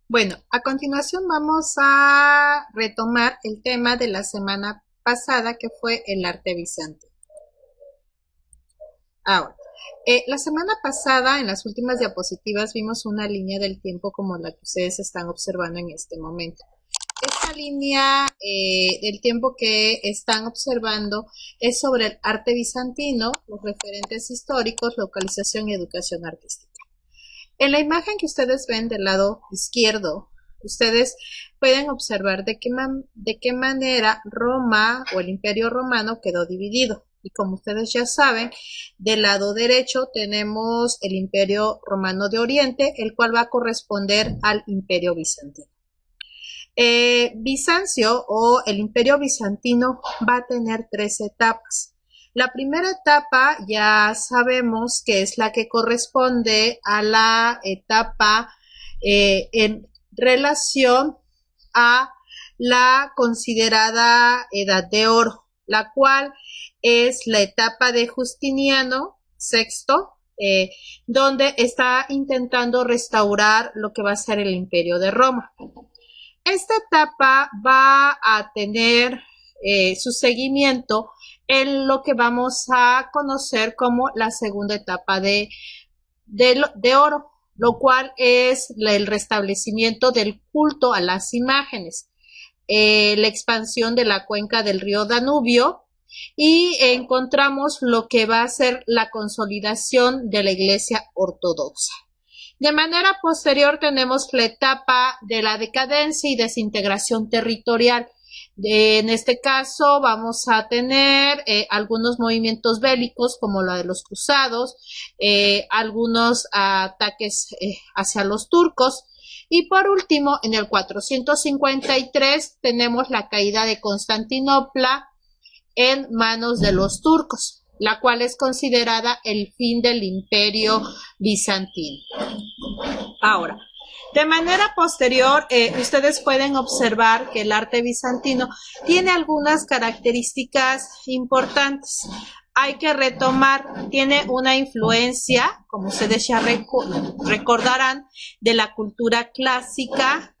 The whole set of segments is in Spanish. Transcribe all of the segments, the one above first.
Bueno, a continuación vamos a retomar el tema de la semana pasada que fue el arte bizantino. Ahora, la semana pasada en las últimas diapositivas vimos una línea del tiempo como la que ustedes están observando en este momento. Esta línea del tiempo que están observando es sobre el arte bizantino, los referentes históricos, localización y educación artística. En la imagen que ustedes ven del lado izquierdo, ustedes pueden observar de qué manera Roma o el Imperio Romano quedó dividido. Y como ustedes ya saben, del lado derecho tenemos el Imperio Romano de Oriente, el cual va a corresponder al Imperio Bizantino. Bizancio o el Imperio Bizantino va a tener 3 etapas. La primera etapa ya sabemos que es la que corresponde a la etapa en relación a la considerada Edad de Oro, la cual es la etapa de Justiniano VI, donde está intentando restaurar lo que va a ser el Imperio de Roma. Esta etapa va a tener su seguimiento en lo que vamos a conocer como la segunda etapa de oro, lo cual es el restablecimiento del culto a las imágenes, la expansión de la cuenca del río Danubio, y encontramos lo que va a ser la consolidación de la Iglesia ortodoxa. De manera posterior tenemos la etapa de la decadencia y desintegración territorial. En este caso vamos a tener algunos movimientos bélicos como la de los cruzados, algunos ataques hacia los turcos, y por último en el 453 tenemos la caída de Constantinopla en manos de los turcos, la cual es considerada el fin del Imperio Bizantino. Ahora, de manera posterior, ustedes pueden observar que el arte bizantino tiene algunas características importantes. Hay que retomar, tiene una influencia, como ustedes ya recordarán, de la cultura clásica,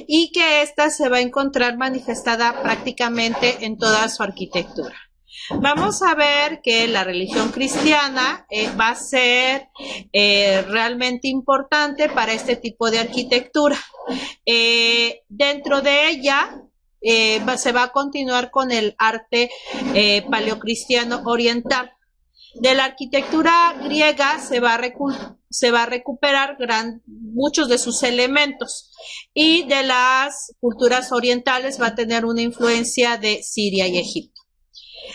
y que esta se va a encontrar manifestada prácticamente en toda su arquitectura. Vamos a ver que la religión cristiana va a ser realmente importante para este tipo de arquitectura. Dentro de ella se va a continuar con el arte paleocristiano oriental. De la arquitectura griega se va a recuperar muchos de sus elementos, y de las culturas orientales va a tener una influencia de Siria y Egipto.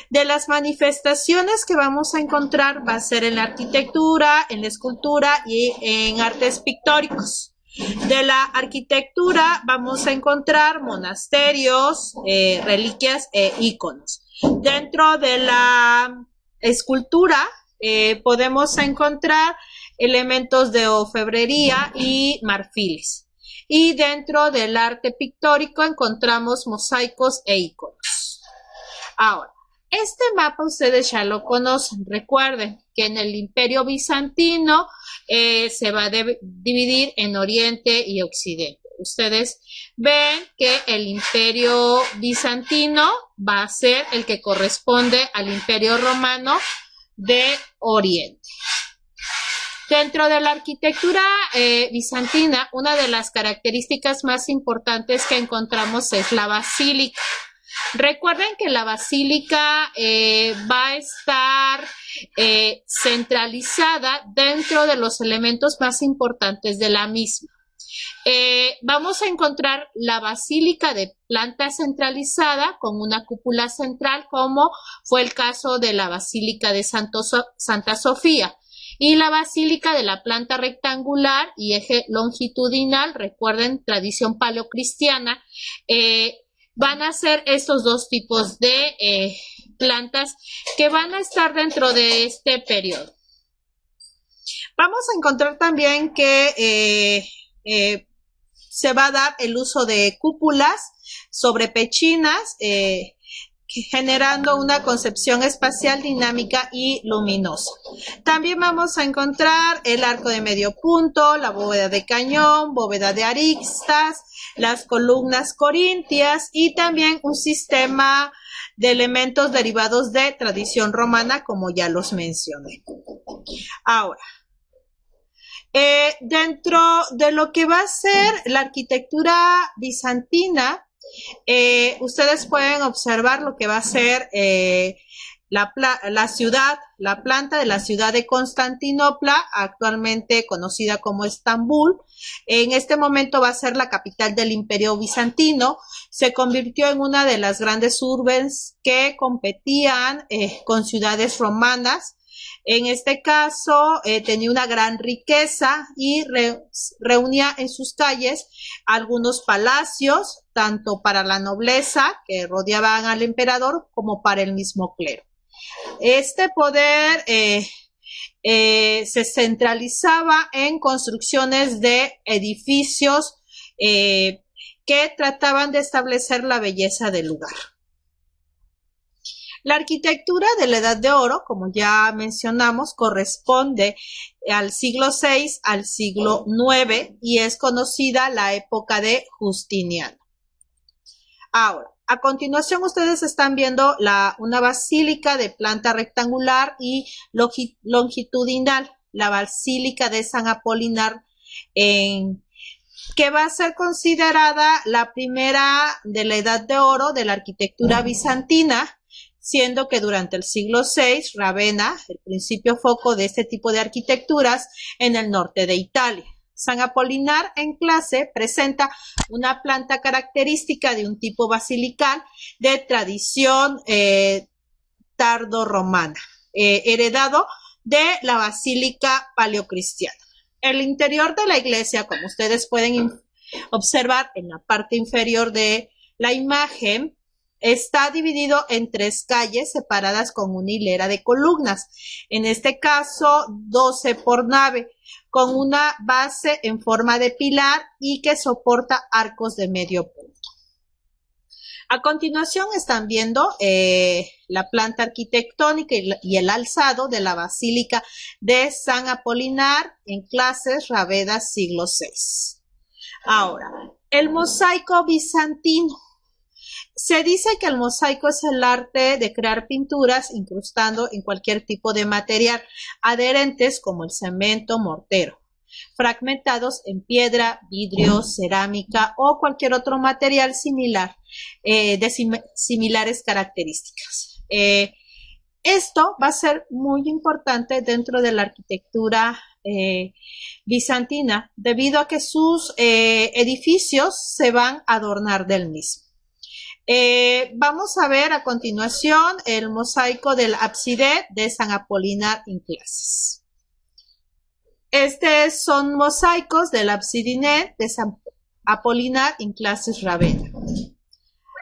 De las manifestaciones que vamos a encontrar va a ser en la arquitectura, en la escultura y en artes pictóricos. De la arquitectura vamos a encontrar monasterios, reliquias e íconos. Dentro de la escultura podemos encontrar elementos de orfebrería y marfiles. Y dentro del arte pictórico encontramos mosaicos e íconos. Ahora, este mapa ustedes ya lo conocen. Recuerden que en el Imperio Bizantino se va a dividir en Oriente y Occidente. Ustedes ven que el Imperio Bizantino va a ser el que corresponde al Imperio Romano de Oriente. Dentro de la arquitectura bizantina, una de las características más importantes que encontramos es la basílica. Recuerden que la basílica va a estar centralizada dentro de los elementos más importantes de la misma. Vamos a encontrar la basílica de planta centralizada con una cúpula central, como fue el caso de la basílica de Santa Sofía, y la basílica de la planta rectangular y eje longitudinal. Recuerden, tradición paleocristiana. Van a ser estos dos tipos de plantas que van a estar dentro de este periodo. Vamos a encontrar también que se va a dar el uso de cúpulas sobre pechinas generando una concepción espacial dinámica y luminosa. También vamos a encontrar el arco de medio punto, la bóveda de cañón, bóveda de aristas, las columnas corintias y también un sistema de elementos derivados de tradición romana, como ya los mencioné. Ahora, dentro de lo que va a ser la arquitectura bizantina, ustedes pueden observar lo que va a ser la ciudad, la planta de la ciudad de Constantinopla, actualmente conocida como Estambul. En este momento va a ser la capital del Imperio Bizantino. Se convirtió en una de las grandes urbes que competían con ciudades romanas. En este caso, tenía una gran riqueza y reunía en sus calles algunos palacios, tanto para la nobleza que rodeaban al emperador como para el mismo clero. Este poder se centralizaba en construcciones de edificios que trataban de establecer la belleza del lugar. La arquitectura de la Edad de Oro, como ya mencionamos, corresponde al siglo VI al siglo IX y es conocida la época de Justiniano. Ahora, a continuación ustedes están viendo una basílica de planta rectangular y longitudinal, la Basílica de San Apolinar, que va a ser considerada la primera de la Edad de Oro de la arquitectura bizantina, siendo que durante el siglo VI, Ravenna, el principio foco de este tipo de arquitecturas en el norte de Italia. San Apolinar en clase presenta una planta característica de un tipo basilical de tradición tardorromana, heredado de la basílica paleocristiana. El interior de la iglesia, como ustedes pueden observar en la parte inferior de la imagen, está dividido en 3 calles separadas con una hilera de columnas, en este caso 12 por nave, con una base en forma de pilar y que soporta arcos de medio punto. A continuación están viendo la planta arquitectónica y el alzado de la Basílica de San Apolinar en clases Ravenna siglo VI. Ahora, el mosaico bizantino. Se dice que el mosaico es el arte de crear pinturas incrustando en cualquier tipo de material adherentes como el cemento, mortero, fragmentados en piedra, vidrio, cerámica o cualquier otro material similar de similares características. Esto va a ser muy importante dentro de la arquitectura bizantina debido a que sus edificios se van a adornar del mismo. Vamos a ver a continuación el mosaico del ábside de San Apolinar en clases. Estos son mosaicos del ábside de San Apolinar en clases Ravenna.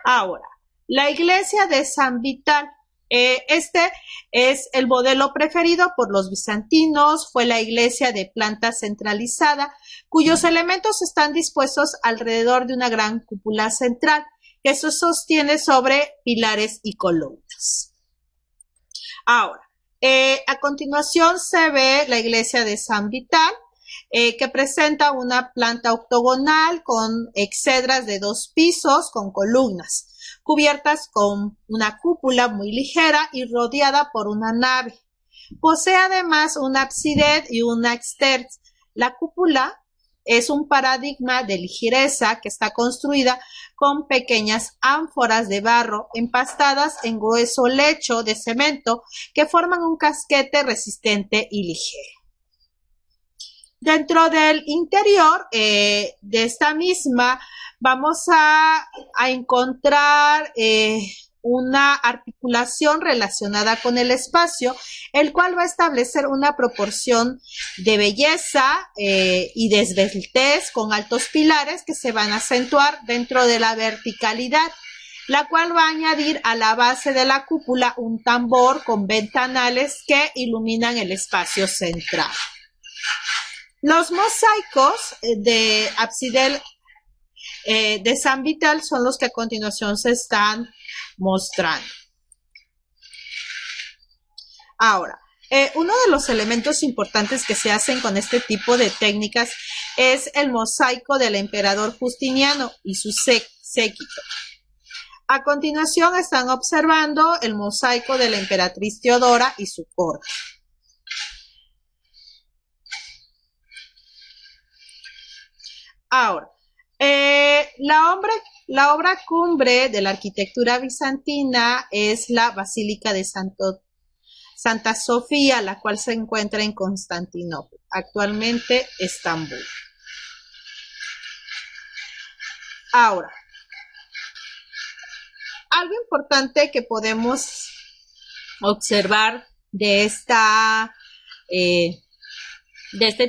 Ahora, la iglesia de San Vital. Este es el modelo preferido por los bizantinos, fue la iglesia de planta centralizada, cuyos elementos están dispuestos alrededor de una gran cúpula central, que se sostiene sobre pilares y columnas. Ahora, a continuación se ve la iglesia de San Vital, que presenta una planta octogonal con exedras de 2 pisos con columnas, cubiertas con una cúpula muy ligera y rodeada por una nave. Posee además un ábside y una externa. La cúpula es un paradigma de ligereza que está construida con pequeñas ánforas de barro empastadas en grueso lecho de cemento que forman un casquete resistente y ligero. Dentro del interior de esta misma vamos a encontrar una articulación relacionada con el espacio, el cual va a establecer una proporción de belleza y de esbeltez con altos pilares que se van a acentuar dentro de la verticalidad, la cual va a añadir a la base de la cúpula un tambor con ventanales que iluminan el espacio central. Los mosaicos de ábside de San Vital son los que a continuación se están mostrando. Ahora, uno de los elementos importantes que se hacen con este tipo de técnicas es el mosaico del emperador Justiniano y su séquito. A continuación están observando el mosaico de la emperatriz Teodora y su corte. Ahora, la obra cumbre de la arquitectura bizantina es la Basílica de Santa Sofía, la cual se encuentra en Constantinopla, actualmente Estambul. Ahora, algo importante que podemos observar de este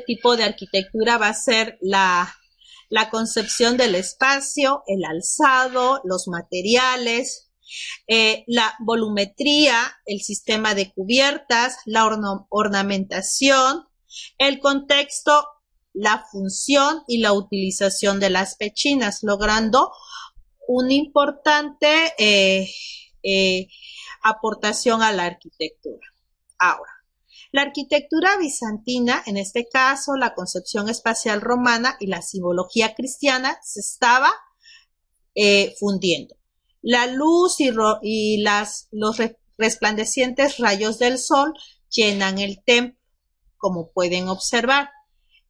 tipo de arquitectura va a ser la concepción del espacio, el alzado, los materiales, la volumetría, el sistema de cubiertas, la ornamentación, el contexto, la función y la utilización de las pechinas, logrando una importante aportación a la arquitectura. Ahora, la arquitectura bizantina, en este caso la concepción espacial romana y la simbología cristiana, se estaba fundiendo. La luz y los resplandecientes rayos del sol llenan el templo, como pueden observar.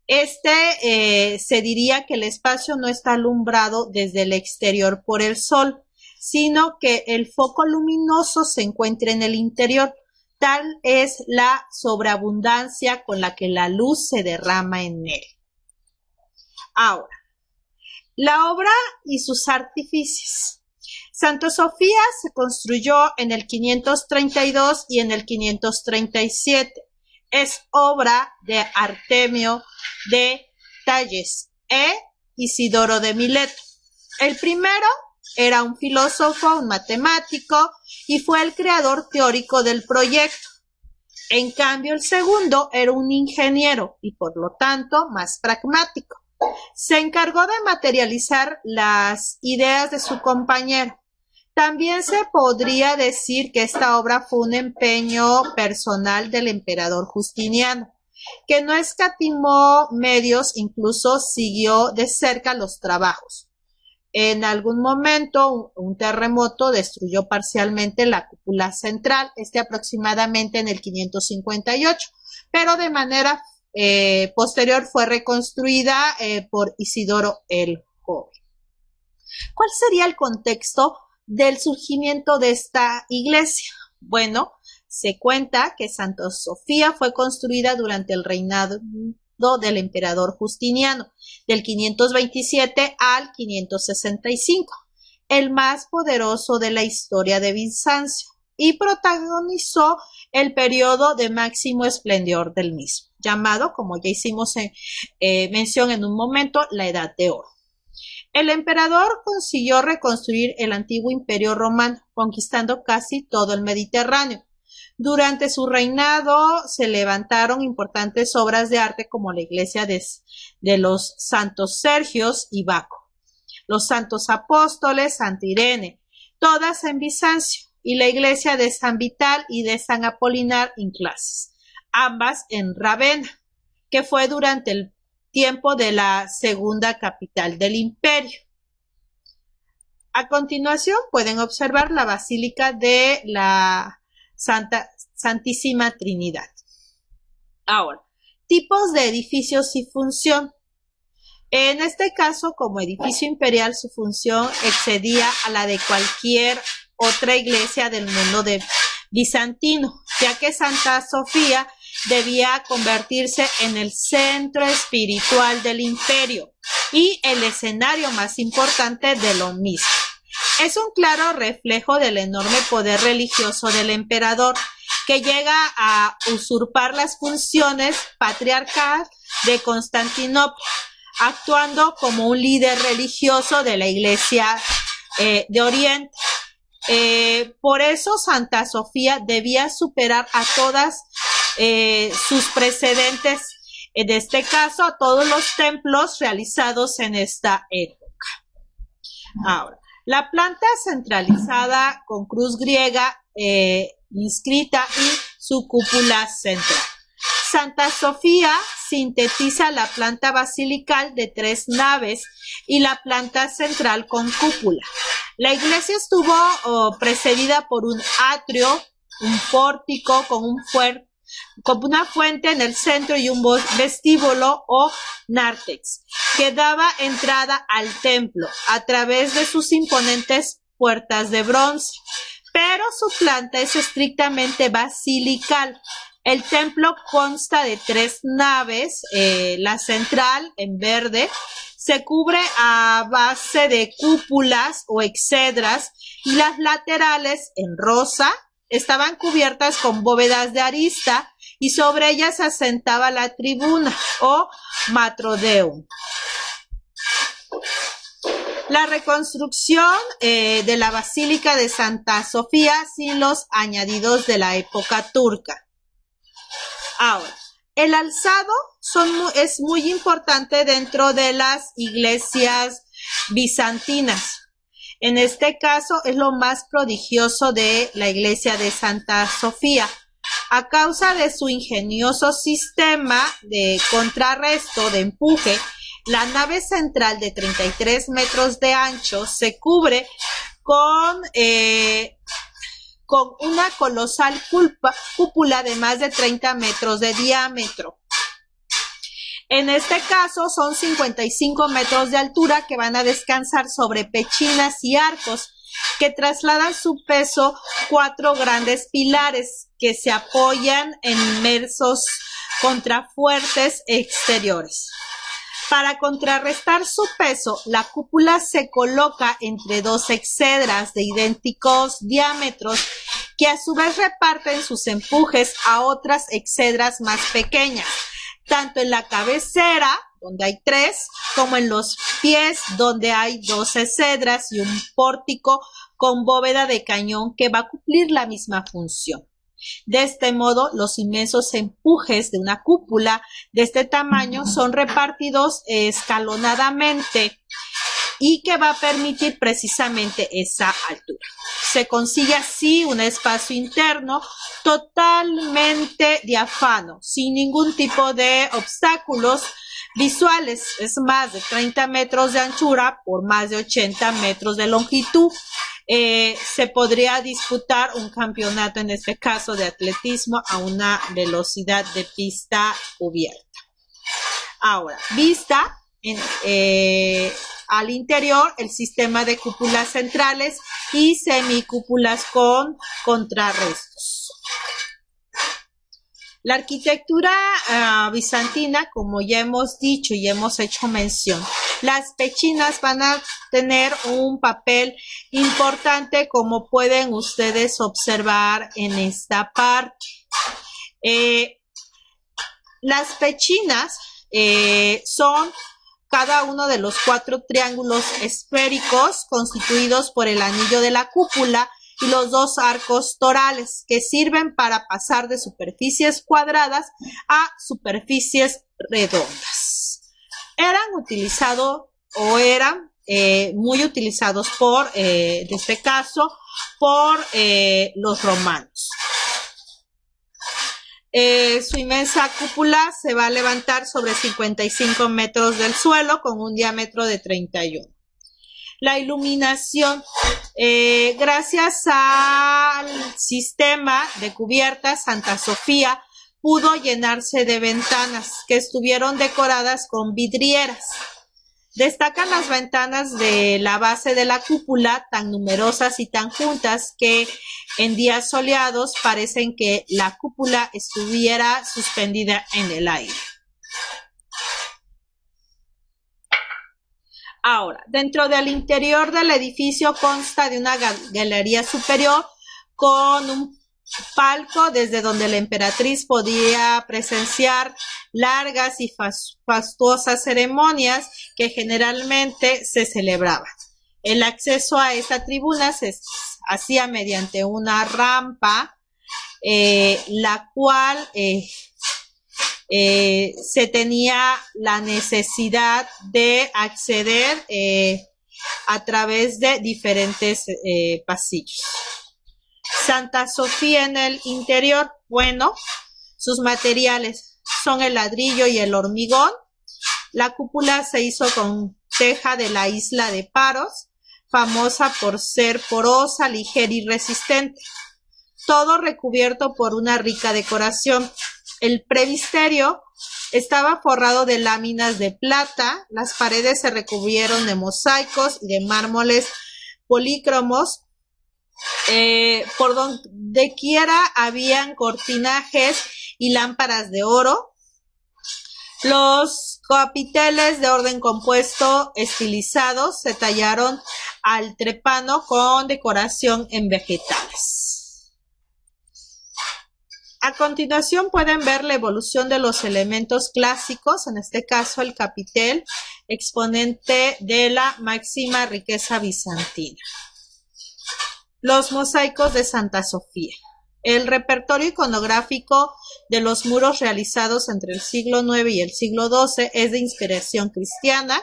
Se diría que el espacio no está alumbrado desde el exterior por el sol, sino que el foco luminoso se encuentra en el interior. Tal es la sobreabundancia con la que la luz se derrama en él. Ahora, la obra y sus artificios. Santa Sofía se construyó en el 532 y en el 537. Es obra de Artemio de Tallles e Isidoro de Mileto. El primero era un filósofo, un matemático y fue el creador teórico del proyecto. En cambio, el segundo era un ingeniero y por lo tanto más pragmático. Se encargó de materializar las ideas de su compañero. También se podría decir que esta obra fue un empeño personal del emperador Justiniano, que no escatimó medios, incluso siguió de cerca los trabajos. En algún momento, un terremoto destruyó parcialmente la cúpula central, aproximadamente en el 558, pero de manera posterior fue reconstruida por Isidoro el Joven. ¿Cuál sería el contexto del surgimiento de esta iglesia? Bueno, se cuenta que Santa Sofía fue construida durante el reinado del emperador Justiniano, del 527 al 565, el más poderoso de la historia de Bizancio, y protagonizó el periodo de máximo esplendor del mismo, llamado, como ya hicimos mención en un momento, la Edad de Oro. El emperador consiguió reconstruir el antiguo imperio romano, conquistando casi todo el Mediterráneo. Durante su reinado se levantaron importantes obras de arte como la iglesia de los santos Sergios y Baco, los santos apóstoles, Santa Irene, todas en Bizancio, y la iglesia de San Vital y de San Apolinar en Clases, ambas en Ravenna, que fue durante el tiempo de la segunda capital del imperio. A continuación pueden observar la Basílica de la Santísima Trinidad. Ahora, tipos de edificios y función. En este caso, como edificio imperial, su función excedía a la de cualquier otra iglesia del mundo bizantino, ya que Santa Sofía debía convertirse en el centro espiritual del imperio y el escenario más importante de lo mismo. Es un claro reflejo del enorme poder religioso del emperador, que llega a usurpar las funciones patriarcales de Constantinopla, actuando como un líder religioso de la Iglesia de Oriente. Por eso Santa Sofía debía superar a todas sus precedentes, en este caso a todos los templos realizados en esta época. Ahora, La planta centralizada con cruz griega inscrita y su cúpula central. Santa Sofía sintetiza la planta basilical de 3 naves y la planta central con cúpula. La iglesia estuvo precedida por un atrio, un pórtico con una fuente en el centro y un vestíbulo o nártex que daba entrada al templo a través de sus imponentes puertas de bronce, pero su planta es estrictamente basilical. El templo consta de 3 naves, la central en verde se cubre a base de cúpulas o exedras y las laterales en rosa estaban cubiertas con bóvedas de arista y sobre ellas se asentaba la tribuna o matrodeum. La reconstrucción de la Basílica de Santa Sofía sin los añadidos de la época turca. Ahora, el alzado es muy importante dentro de las iglesias bizantinas. En este caso es lo más prodigioso de la iglesia de Santa Sofía. A causa de su ingenioso sistema de contrarresto de empuje, la nave central de 33 metros de ancho se cubre con una colosal cúpula de más de 30 metros de diámetro. En este caso son 55 metros de altura que van a descansar sobre pechinas y arcos que trasladan su peso 4 grandes pilares que se apoyan en inmersos contrafuertes exteriores. Para contrarrestar su peso, la cúpula se coloca entre 2 exedras de idénticos diámetros que a su vez reparten sus empujes a otras exedras más pequeñas, tanto en la cabecera, donde hay 3, como en los pies, donde hay 2 exedras y un pórtico con bóveda de cañón que va a cumplir la misma función. De este modo, los inmensos empujes de una cúpula de este tamaño son repartidos escalonadamente y que va a permitir precisamente esa altura. Se consigue así un espacio interno totalmente diáfano, sin ningún tipo de obstáculos visuales. Es más de 30 metros de anchura por más de 80 metros de longitud. Se podría disputar un campeonato, en este caso de atletismo, a una velocidad de pista cubierta. Ahora, vista al interior el sistema de cúpulas centrales y semicúpulas con contrarrestos. La arquitectura bizantina, como ya hemos dicho y hemos hecho mención, las pechinas van a tener un papel importante, como pueden ustedes observar en esta parte. Las pechinas son cada uno de los 4 triángulos esféricos constituidos por el anillo de la cúpula y los 2 arcos torales que sirven para pasar de superficies cuadradas a superficies redondas. Eran muy utilizados en este caso, por los romanos. Su inmensa cúpula se va a levantar sobre 55 metros del suelo con un diámetro de 31. La iluminación, gracias al sistema de cubiertas, Santa Sofía pudo llenarse de ventanas que estuvieron decoradas con vidrieras. Destacan las ventanas de la base de la cúpula, tan numerosas y tan juntas que en días soleados parecen que la cúpula estuviera suspendida en el aire. Ahora, dentro del interior del edificio consta de una galería superior con un palco desde donde la emperatriz podía presenciar largas y fastuosas ceremonias que generalmente se celebraban. El acceso a esta tribuna se hacía mediante una rampa, la cual se tenía la necesidad de acceder a través de diferentes pasillos. Santa Sofía en el interior, bueno, sus materiales son el ladrillo y el hormigón. La cúpula se hizo con teja de la isla de Paros, famosa por ser porosa, ligera y resistente. Todo recubierto por una rica decoración. El presbiterio estaba forrado de láminas de plata, las paredes se recubrieron de mosaicos y de mármoles polícromos. Por donde quiera habían cortinajes y lámparas de oro. Los capiteles de orden compuesto estilizados se tallaron al trepano con decoración en vegetales. A continuación pueden ver la evolución de los elementos clásicos, en este caso el capitel, exponente de la máxima riqueza bizantina. Los mosaicos de Santa Sofía. El repertorio iconográfico de los muros realizados entre el siglo IX y el siglo XII es de inspiración cristiana.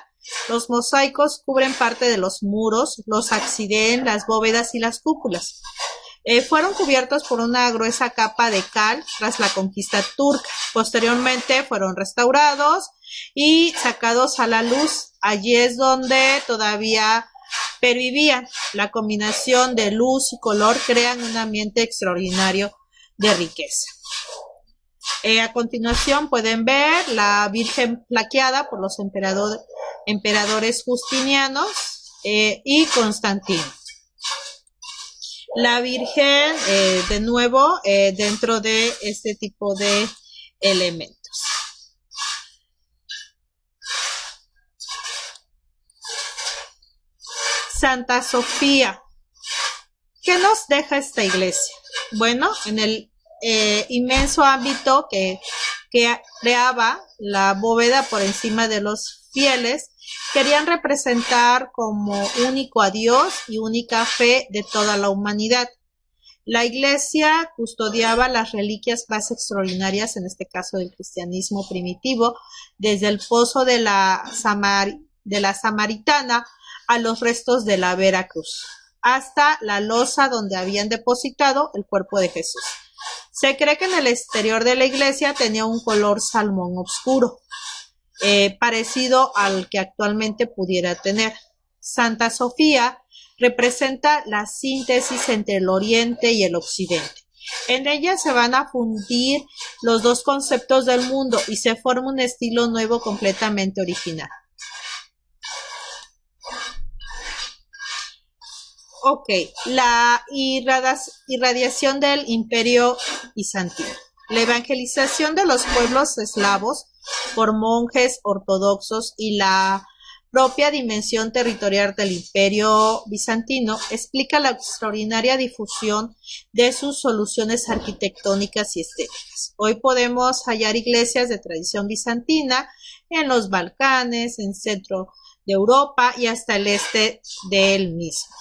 Los mosaicos cubren parte de los muros, los absideen, las bóvedas y las cúpulas. Fueron cubiertos por una gruesa capa de cal tras la conquista turca. Posteriormente fueron restaurados y sacados a la luz. Allí es donde todavía pervivían. La combinación de luz y color crean un ambiente extraordinario de riqueza. A continuación pueden ver la Virgen plaqueada por los emperadores Justinianos y Constantino. La Virgen, de nuevo, dentro de este tipo de elementos. Santa Sofía. ¿Qué nos deja esta iglesia? Bueno, en el inmenso ámbito que creaba la bóveda por encima de los fieles, querían representar como único a Dios y única fe de toda la humanidad. La iglesia custodiaba las reliquias más extraordinarias, en este caso del cristianismo primitivo, desde el pozo de la Samaritana a los restos de la Veracruz, hasta la losa donde habían depositado el cuerpo de Jesús. Se cree que en el exterior de la iglesia tenía un color salmón oscuro, parecido al que actualmente pudiera tener. Santa Sofía representa la síntesis entre el oriente y el occidente. En ella se van a fundir los dos conceptos del mundo y se forma un estilo nuevo completamente original. Ok, la irradiación del Imperio Bizantino. La evangelización de los pueblos eslavos por monjes ortodoxos y la propia dimensión territorial del Imperio Bizantino explica la extraordinaria difusión de sus soluciones arquitectónicas y estéticas. Hoy podemos hallar iglesias de tradición bizantina en los Balcanes, en centro de Europa y hasta el este del mismo.